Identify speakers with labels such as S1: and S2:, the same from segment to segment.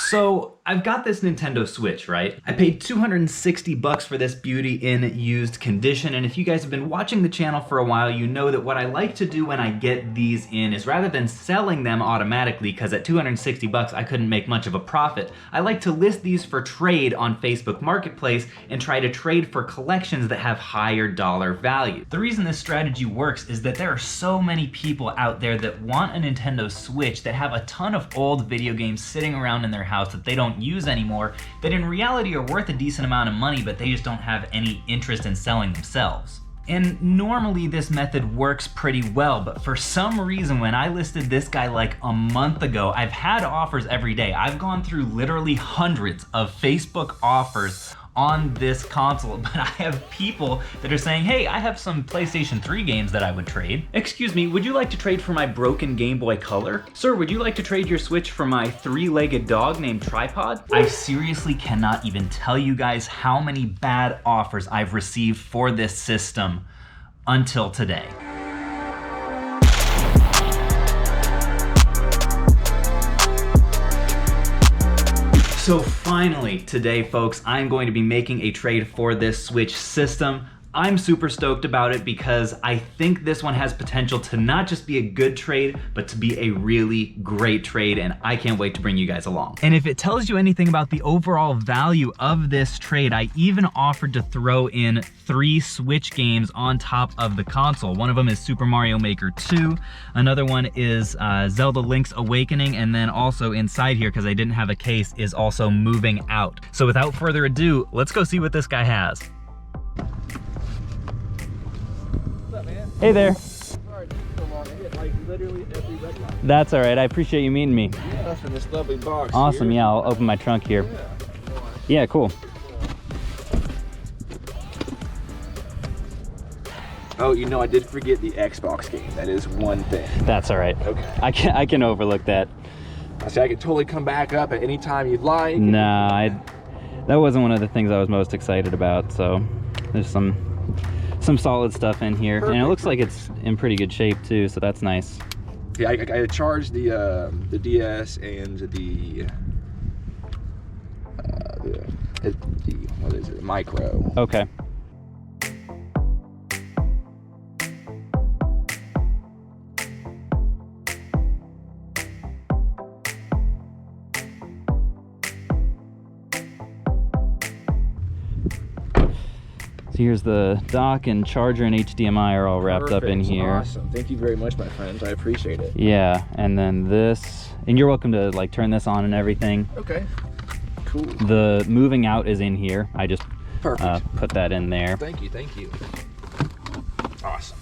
S1: So I've got this Nintendo Switch, right? I paid 260 bucks for this beauty in used condition, and if you guys have been watching the channel for a while, you know that what I like to do when I get these in is rather than selling them automatically, because at 260 bucks I couldn't make much of a profit, I like to list these for trade on Facebook Marketplace and try to trade for collections that have higher dollar value. The reason this strategy works is that there are so many people out there that want a Nintendo Switch that have a ton of old video games sitting around in their house that they don't use anymore, that in reality are worth a decent amount of money, but they just don't have any interest in selling themselves. And normally this method works pretty well, but for some reason when I listed this guy like a month ago, I've had offers every day. I've gone through literally hundreds of Facebook offers on this console, but I have people that are saying, hey, I have some PlayStation 3 games that I would trade. Excuse me, would you like to trade for my broken Game Boy Color? Sir, would you like to trade your Switch for my three-legged dog named Tripod? I seriously cannot even tell you guys how many bad offers I've received for this system until today. So finally, today folks, I'm going to be making a trade for this Switch system. I'm super stoked about it because I think this one has potential to not just be a good trade, but to be a really great trade, and I can't wait to bring you guys along. And if it tells you anything about the overall value of this trade, I even offered to throw in 3 Switch games on top of the console. One of them is Super Mario Maker 2, another one is Zelda Link's Awakening, and then also inside here, because I didn't have a case, is also Moving Out. So without further ado, let's go see what this guy has. Hey there.
S2: Sorry, so long. I hit like literally every red light.
S1: That's all right. I appreciate you meeting me.
S2: Yeah, for this lovely box.
S1: Awesome.
S2: Here.
S1: Yeah, I'll open my trunk here.
S2: Yeah.
S1: Yeah, cool.
S2: Oh, you know, I did forget the Xbox game. That is one thing.
S1: That's all right.
S2: Okay.
S1: I can overlook that.
S2: I say I could totally come back up at any time you'd like.
S1: Nah, that wasn't one of the things I was most excited about. So there's some solid stuff in here. Perfect. And it looks like it's in pretty good shape too, so that's nice.
S2: Yeah, I charged the DS and the what is it, micro.
S1: Okay. So here's the dock and charger and HDMI are all wrapped up in here.
S2: Awesome. Thank you very much, my friends. I appreciate it.
S1: Yeah, and then this, and you're welcome to like turn this on and everything.
S2: Okay. Cool.
S1: The Moving Out is in here. I just put that in there.
S2: Thank you. Thank you. Awesome.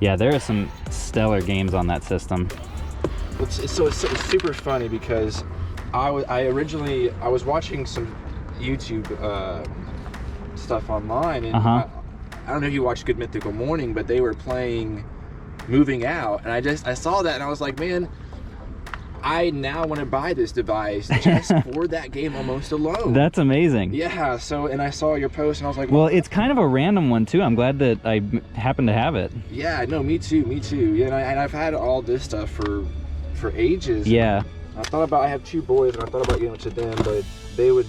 S1: Yeah, there are some stellar games on that system.
S2: It's super funny because I was watching some YouTube stuff online, and I don't know if you watched Good Mythical Morning, but they were playing Moving Out, and I saw that and I was like, man, I now want to buy this device just for that game almost alone. That's amazing. Yeah, so, and I saw your post and I was like, well, it's kind of a random one too. I'm glad that I happened to have it. Yeah, no, me too. Yeah, and I've had all this stuff for ages. Yeah. I have 2 boys and I thought about giving it to them, but they would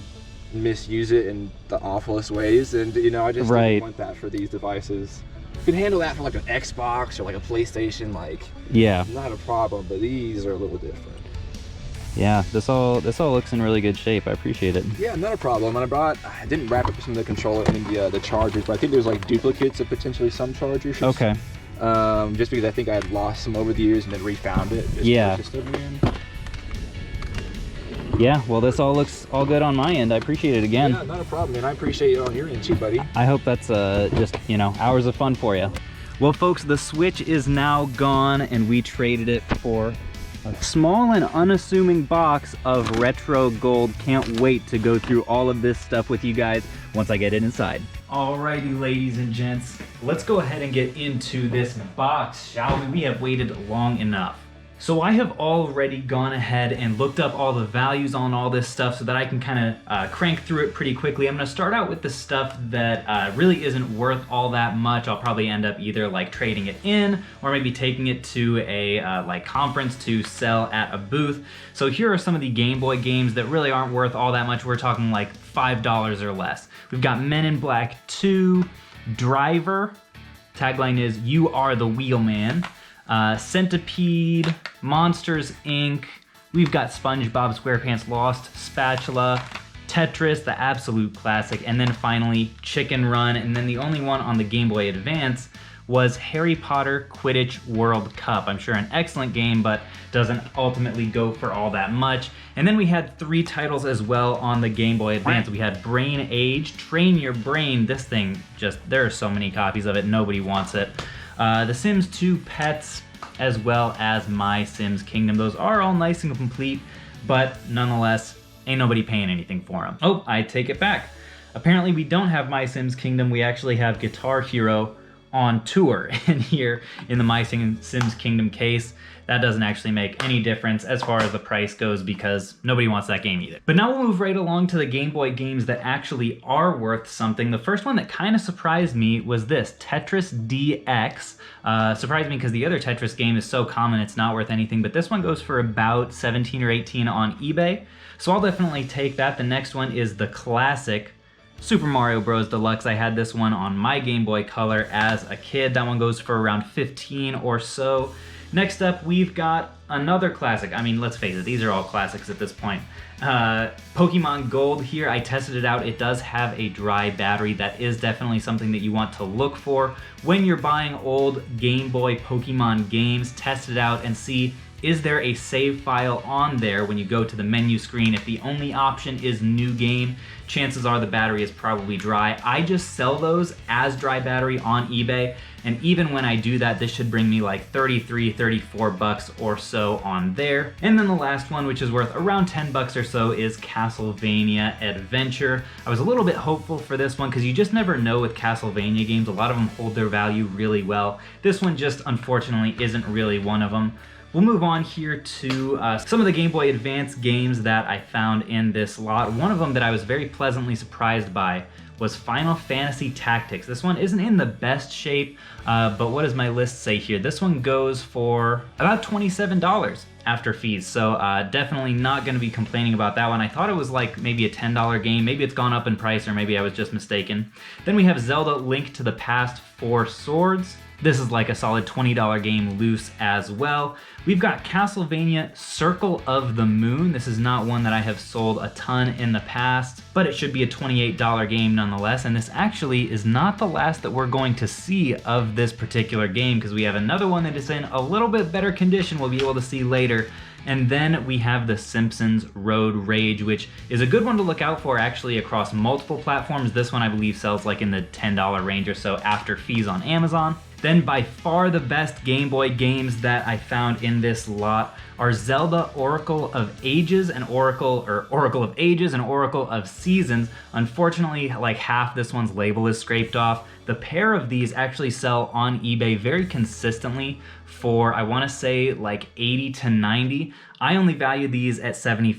S2: misuse it in the awfulest ways, and you know, I just didn't want that for these devices. You can handle that for like an Xbox or like a PlayStation, like, yeah, not a problem, but these are a little different. Yeah, this all looks in really good shape. I appreciate it. Yeah, not a problem. And I didn't wrap up some of the controller and the chargers, but I think there's like duplicates of potentially some chargers. Okay. Just because I think I had lost some over the years and then refound it. Yeah. Yeah, well, this all looks all good on my end. I appreciate it again. Yeah, not a problem, man. I appreciate it on your end too, buddy. I hope that's just, you know, hours of fun for you. Well, folks, the Switch is now gone, and we traded it for a small and unassuming box of retro gold. Can't wait to go through all of this stuff with you guys once I get it inside. Alrighty, ladies and gents, let's go ahead and get into this box, shall we? We have waited long enough.
S1: So I have already gone ahead and looked up all the values on all this stuff so that I can kind of crank through it pretty quickly. I'm gonna start out with the stuff that really isn't worth all that much. I'll probably end up either like trading it in or maybe taking it to a like conference to sell at a booth. So here are some of the Game Boy games that really aren't worth all that much. We're talking like $5 or less. We've got Men in Black 2, Driver, tagline is "You are the wheelman." Centipede, Monsters Inc. We've got SpongeBob SquarePants Lost, Spatula, Tetris, the absolute classic, and then finally Chicken Run. And then the only one on the Game Boy Advance was Harry Potter Quidditch World Cup. I'm sure an excellent game, but doesn't ultimately go for all that much. And then we had 3 titles as well on the Game Boy Advance. We had Brain Age, Train Your Brain. This thing just, there are so many copies of it, nobody wants it. The Sims 2 Pets, as well as My Sims Kingdom. Those are all nice and complete, but nonetheless, ain't nobody paying anything for them. Oh, I take it back. Apparently we don't have My Sims Kingdom, we actually have Guitar Hero on tour in here in the My Sims Kingdom case. That doesn't actually make any difference as far as the price goes because nobody wants that game either. But now we'll move right along to the Game Boy games that actually are worth something. The first one that kind of surprised me was this, Tetris DX. Surprised me because the other Tetris game is so common it's not worth anything, but this one goes for about 17 or 18 on eBay. So I'll definitely take that. The next one is the classic Super Mario Bros. Deluxe. I had this one on my Game Boy Color as a kid. That one goes for around 15 or so. Next up, we've got another classic. I mean, let's face it, these are all classics at this point. Pokemon Gold here, I tested it out. It does have a dry battery. That is definitely something that you want to look for when you're buying old Game Boy Pokemon games. Test it out and see, is there a save file on there when you go to the menu screen? If the only option is new game, chances are the battery is probably dry. I just sell those as dry battery on eBay, and even when I do that, this should bring me like 33, 34 bucks or so on there. And then the last one, which is worth around 10 bucks or so, is Castlevania Adventure. I was a little bit hopeful for this one because you just never know with Castlevania games. A lot of them hold their value really well. This one just unfortunately isn't really one of them. We'll move on here to some of the Game Boy Advance games that I found in this lot. One of them that I was very pleasantly surprised by was Final Fantasy Tactics. This one isn't in the best shape, but what does my list say here? This one goes for about $27 after fees, so definitely not gonna be complaining about that one. I thought it was like maybe a $10 game. Maybe it's gone up in price, or maybe I was just mistaken. Then we have Zelda Link to the Past 4 Swords. This is like a solid $20 game loose as well. We've got Castlevania Circle of the Moon. This is not one that I have sold a ton in the past, but it should be a $28 game nonetheless. And this actually is not the last that we're going to see of this particular game, because we have another one that is in a little bit better condition we'll be able to see later. And then we have The Simpsons Road Rage, which is a good one to look out for actually across multiple platforms. This one I believe sells like in the $10 range or so after fees on Amazon. Then by far the best Game Boy games that I found in this lot are Zelda Oracle of Ages and Oracle of Ages and Oracle of Seasons. Unfortunately, like half this one's label is scraped off. The pair of these actually sell on eBay very consistently for, I want to say, like 80 to 90. I only value these at 70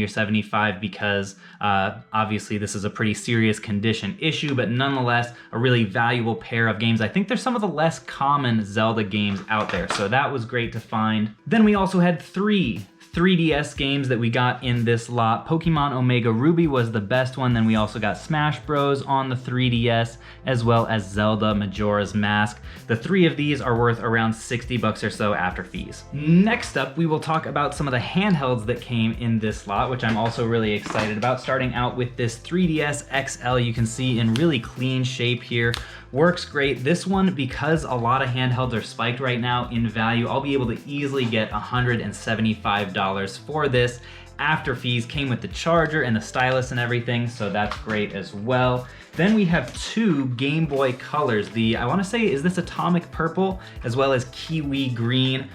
S1: or 75 because obviously this is a pretty serious condition issue, but nonetheless a really valuable pair of games. I think there's some of the less common Zelda games out there, so that was great to find. Then we also had 3 3DS games that we got in this lot. Pokemon Omega Ruby was the best one. Then we also got Smash Bros on the 3DS, as well as Zelda Majora's Mask. The 3 of these are worth around 60 bucks or so after fees. Next up, we will talk about some of the handhelds that came in this lot, which I'm also really excited about. Starting out with this 3DS XL, you can see in really clean shape here. Works great. This one, because a lot of handhelds are spiked right now in value, I'll be able to easily get $175 for this after fees. Came with the charger and the stylus and everything, so that's great as well. Then we have two Game Boy colors. I wanna say, is this Atomic Purple as well as Kiwi Green?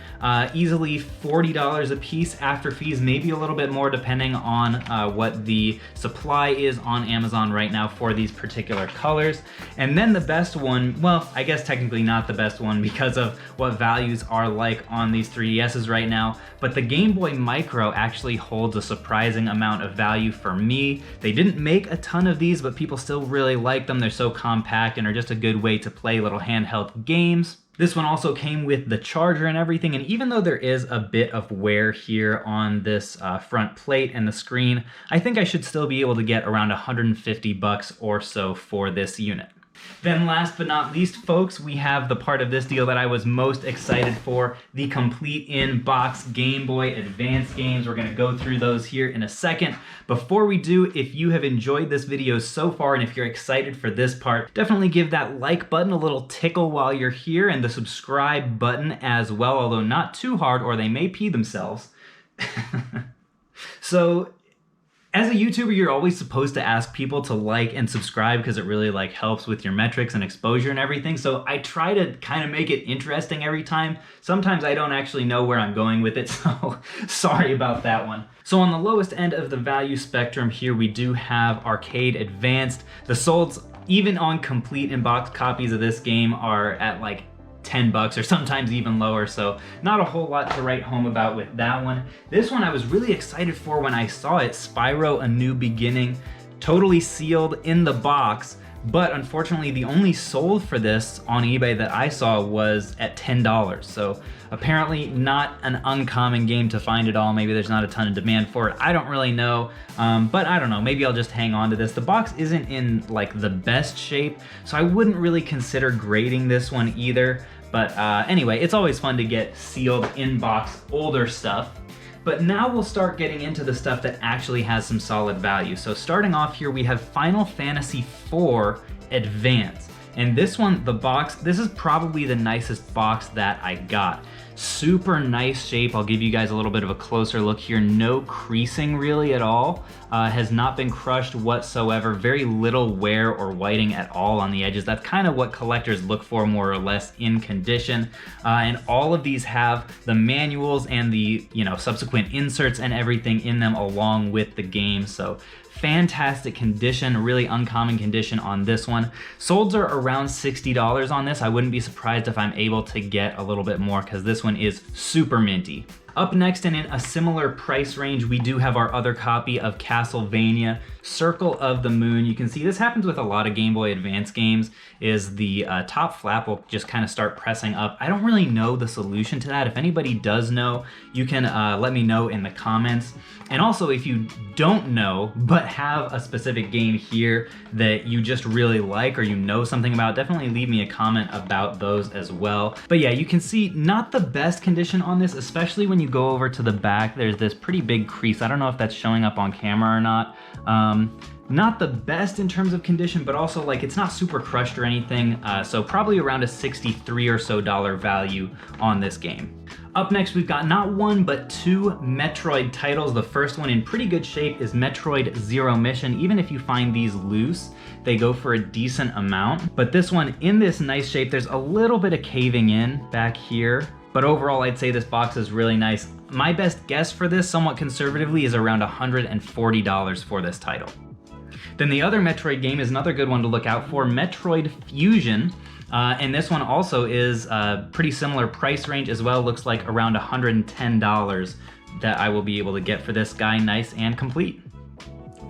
S1: Easily $40 a piece after fees, maybe a little bit more depending on what the supply is on Amazon right now for these particular colors. And then the best one, well, I guess technically not the best one because of what values are like on these 3DSs right now, but the Game Boy Micro actually holds a surprising amount of value for me. They didn't make a ton of these, but people still really like them. They're so compact and are just a good way to play little handheld games. This one also came with the charger and everything, and even though there is a bit of wear here on this front plate and the screen, I think I should still be able to get around 150 bucks or so for this unit. Then last but not least, folks, we have the part of this deal that I was most excited for, the complete in-box Game Boy Advance games. We're gonna go through those here in a second. Before we do, if you have enjoyed this video so far and if you're excited for this part, definitely give that like button a little tickle while you're here and the subscribe button as well, although not too hard or they may pee themselves. So, as a YouTuber, you're always supposed to ask people to like and subscribe because it really helps with your metrics and exposure and everything. So I try to kind of make it interesting every time. Sometimes I don't actually know where I'm going with it, so sorry about that one. So on the lowest end of the value spectrum here, we do have Arcade Advanced. The solds, even on complete in-box copies of this game, are at like 10 bucks or sometimes even lower, so not a whole lot to write home about with that one. This one I was really excited for when I saw it, Spyro A New Beginning, totally sealed in the box, but unfortunately the only sold for this on eBay that I saw was at $10, so apparently not an uncommon game to find at all. Maybe there's not a ton of demand for it, I don't really know, but I don't know, maybe I'll just hang on to this. The box isn't in like the best shape, so I wouldn't really consider grading this one either. But anyway, it's always fun to get sealed in-box older stuff. But now we'll start getting into the stuff that actually has some solid value. So starting off here, we have Final Fantasy IV Advance. And this one, the box, this is probably the nicest box that I got. Super nice shape. I'll give you guys a little bit of a closer look here. No creasing really at all. Has not been crushed whatsoever. Very little wear or whiting at all on the edges. That's kind of what collectors look for, more or less, in condition. And all of these have the manuals and the subsequent inserts and everything in them along with the game. So fantastic condition, really uncommon condition on this one. Solds are around $60 on this. I wouldn't be surprised if I'm able to get a little bit more because this one is super minty. Up next and in a similar price range, we do have our other copy of Castlevania, Circle of the Moon. You can see this happens with a lot of Game Boy Advance games, is the top flap will just kind of start pressing up. I don't really know the solution to that. If anybody does know, you can let me know in the comments. And also, if you don't know, but have a specific game here that you just really like or you know something about, definitely leave me a comment about those as well. But yeah, you can see not the best condition on this, especially when you go over to the back. There's this pretty big crease. I don't know if that's showing up on camera or not. Not the best in terms of condition, but also like it's not super crushed or anything. So probably around a $63 or so value on this game. Up next, we've got not one, but two Metroid titles. The first one in pretty good shape is Metroid Zero Mission. Even if you find these loose, they go for a decent amount. But this one in this nice shape, there's a little bit of caving in back here. But overall, I'd say this box is really nice. My best guess for this, somewhat conservatively, is around $140 for this title. Then the other Metroid game is another good one to look out for, Metroid Fusion. And this one also is a pretty similar price range as well. Looks like around $110 that I will be able to get for this guy, nice and complete.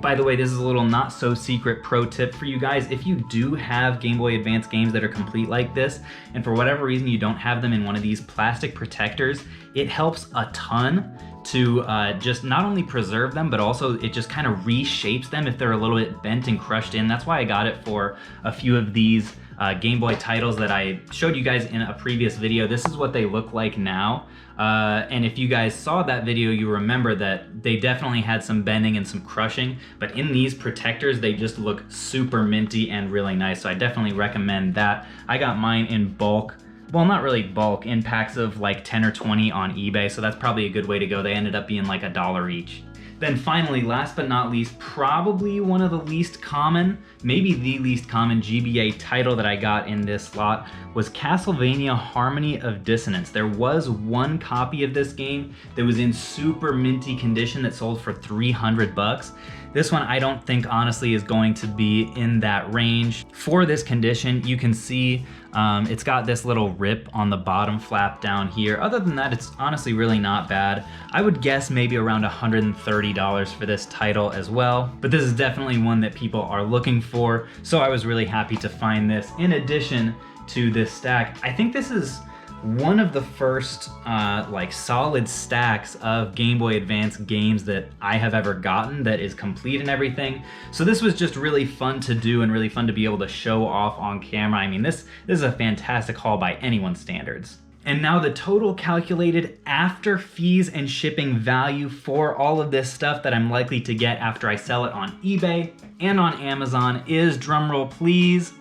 S1: By the way, this is a little not so secret pro tip for you guys. If you do have Game Boy Advance games that are complete like this, and for whatever reason you don't have them in one of these plastic protectors, it helps a ton to just not only preserve them, but also it just kind of reshapes them if they're a little bit bent and crushed in. That's why I got it for a few of these Game Boy titles that I showed you guys in a previous video. This is what they look like now. And if you guys saw that video, you remember that they definitely had some bending and some crushing, but in these protectors, they just look super minty and really nice. So I definitely recommend that. I got mine in bulk. Well, not really bulk, in packs of like 10 or 20 on eBay, so that's probably a good way to go. They ended up being like $1 each. Then finally, last but not least, probably one of the least common, maybe the least common GBA title that I got in this lot was Castlevania Harmony of Dissonance. There was one copy of this game that was in super minty condition that sold for 300 bucks. This one I don't think honestly is going to be in that range. For this condition, you can see it's got this little rip on the bottom flap down here. Other than that, it's honestly really not bad. I would guess maybe around $130 for this title as well, but this is definitely one that people are looking for, so I was really happy to find this in addition to this stack. I think this is one of the first like solid stacks of Game Boy Advance games that I have ever gotten that is complete and everything. So this was just really fun to do and really fun to be able to show off on camera. I mean, this is a fantastic haul by anyone's standards. And now the total calculated after fees and shipping value for all of this stuff that I'm likely to get after I sell it on eBay and on Amazon is, drumroll please,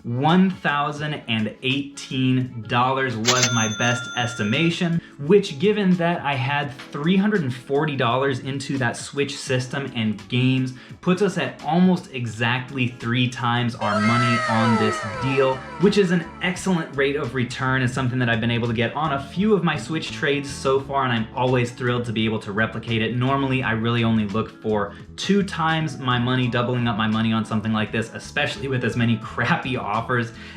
S1: $1,018 was my best estimation, which, given that I had $340 into that Switch system and games, puts us at almost exactly 3 times our money on this deal, which is an excellent rate of return and something that I've been able to get on a few of my Switch trades so far, and I'm always thrilled to be able to replicate it. Normally, I really only look for 2 times my money, doubling up my money on something like this, especially with as many crappy offers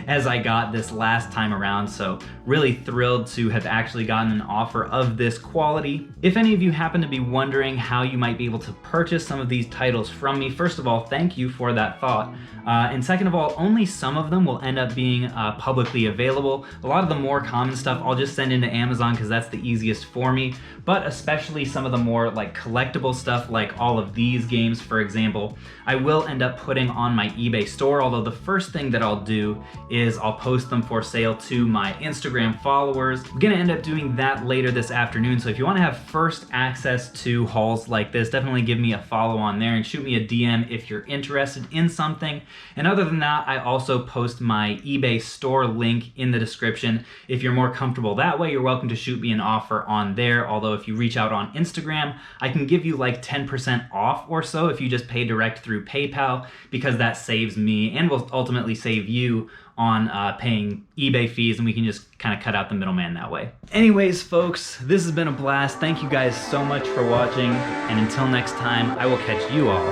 S1: as I got this last time around. So really thrilled to have actually gotten an offer of this quality. If any of you happen to be wondering how you might be able to purchase some of these titles from me, first of all, thank you for that thought. And second of all, only some of them will end up being publicly available. A lot of the more common stuff I'll just send into Amazon because that's the easiest for me, but especially some of the more like collectible stuff, like all of these games, for example, I will end up putting on my eBay store, although the first thing that I'll do is I'll post them for sale to my Instagram followers. I'm gonna end up doing that later this afternoon, so if you wanna have first access to hauls like this, definitely give me a follow on there and shoot me a DM if you're interested in something. And other than that, I also post my eBay store link in the description. If you're more comfortable that way, you're welcome to shoot me an offer on there, although if you reach out on Instagram, I can give you like 10% off or so if you just pay direct through PayPal, because that saves me and will ultimately save you on paying eBay fees, and we can just kind of cut out the middleman that way. Anyways, folks, this has been a blast. Thank you guys so much for watching, and until next time, I will catch you all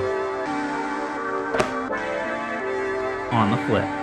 S1: on the flip.